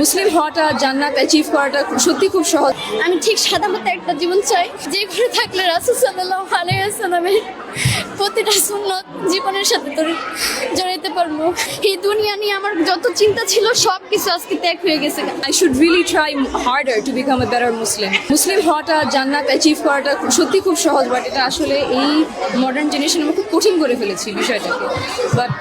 মুসলিম হওয়াটা, জান্নাত অ্যাচিভ করাটা সত্যি খুব সহজ। আমি ঠিক সাদা মতো একটা জীবন চাই, যে ঘরে থাকলে রাসূল সাল্লাল্লাহু আলাইহি ওয়াসাল্লামের প্রতিটা সুন্নত জীবনের সাথে জড়াইতে পারবো। এই দুনিয়া নিয়ে আমার যত চিন্তা ছিল সব কিছু আজকে ত্যাগ হয়ে গেছে। I should really try harder to become a better Muslim. মুসলিম হওয়াটা, জান্নাত অ্যাচিভ করাটা সত্যি খুব সহজ, বাট এটা আসলে এই মডার্ন জেনারেশনে আমরা খুব কঠিন করে ফেলেছি বিষয়টাকে। বাট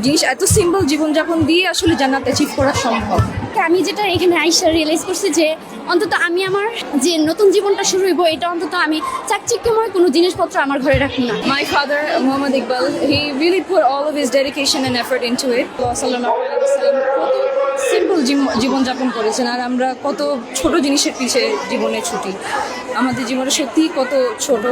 জিনিস এত সিম্পল, জীবনযাপন দিয়ে আসলে জান্নাত অ্যাচিভ করা সম্ভব। আমি যেটা এখানে আইসা রিয়েলাইজ করছি যে অন্তত আমি আমার যে নতুন জীবনটা শুরু হইব, এটা অন্তত আমি চাকচিক্যময় কোনো জিনিসপত্র আমার ঘরে রাখি না। My father, Muhammad Iqbal, he really put all of his dedication and effort into it. Simple জীবনযাপন করেছেন, আর আমরা কত ছোট জিনিসের পিছে জীবনে ছুটি। আমাদের জীবনে সত্যি কত ছোট,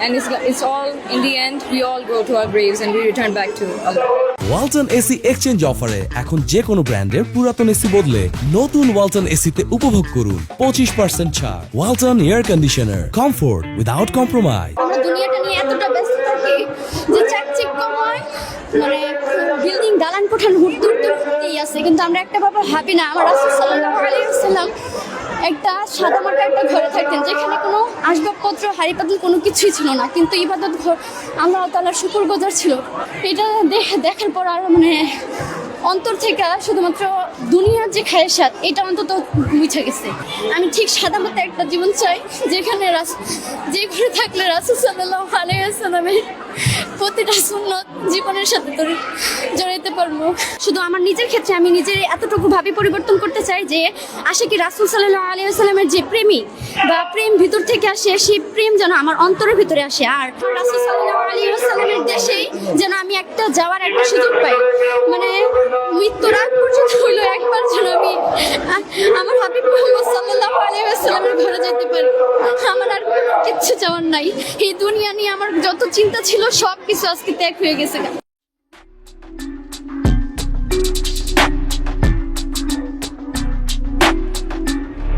and it's all in the end we all go to our graves and we return back to Allah. Walton AC exchange অফারে এখন যে কোনো ব্র্যান্ডের পুরাতন এসি বদলে নতুন ওয়ালটন এসিতে উপভোগ করুন 25% ছাড়। Walton air conditioner, comfort without compromise. আমরা দুনিয়াটা নিয়ে এতটা ব্যস্ত থাকি যে চাকচিক্যময় মানে বিল্ডিং, দালান কোঠান হুড়তেই আছে, কিন্তু আমরা একটা ব্যাপার ভাবি না। আমার রাসূল সাল্লাল্লাহু আলাইহি ওয়াসাল্লাম একটা সাদামাটা একটা ঘরে থাকতেন, যেখানে কোনো আসবাবপত্র, হাঁড়ি পাতিল কোনো কিছুই ছিল না, কিন্তু ইবাদত ঘর, আল্লাহ তাআলার শুকরগুজার ছিল। এটা দেখার পর আর মানে অন্তর থেকে শুধুমাত্র দুনিয়ার যে খায়েশাত, এটা অন্তত মুছে গেছে। আমি ঠিক সাদা মতো একটা জীবন চাই, যেখানে যে ঘরে থাকলে রাসূল সাল্লাল্লাহু আলাইহি ওয়াসাল্লামের প্রতিটা সুন্নত জীবনের সাথে জড়াইতে পারবো। শুধু আমার নিজের ক্ষেত্রে আমি নিজের এতটুকু ভাবে পরিবর্তন করতে চাই যে আশিকি রাসূল সাল্লাল্লাহু আলাইহি ওয়াসাল্লামের যে প্রেমী বা প্রেম ভিতর থেকে আসে, সেই প্রেম যেন আমার অন্তরের ভিতরে আসে। আর রাসূল সাল্লাল্লাহু আলাইহি ওয়াসাল্লামের দেশেই যেন আমি একটা যাওয়ার একটা সুযোগ পাই, মানে মৃত্যুর আগ পর্যন্ত হইলো একবার যেন আমি আমার হাবিব মুহাম্মদ সাল্লাল্লাহু আলাইহি ওয়াসাল্লামের ঘরে যেতে পারি। আমার আর কোনো কিচ্ছু চাওয়ার নাই। এই দুনিয়া নিয়ে আমার যত চিন্তা ছিল সব কিছু আজকে ত্যাগ হয়ে গেছে।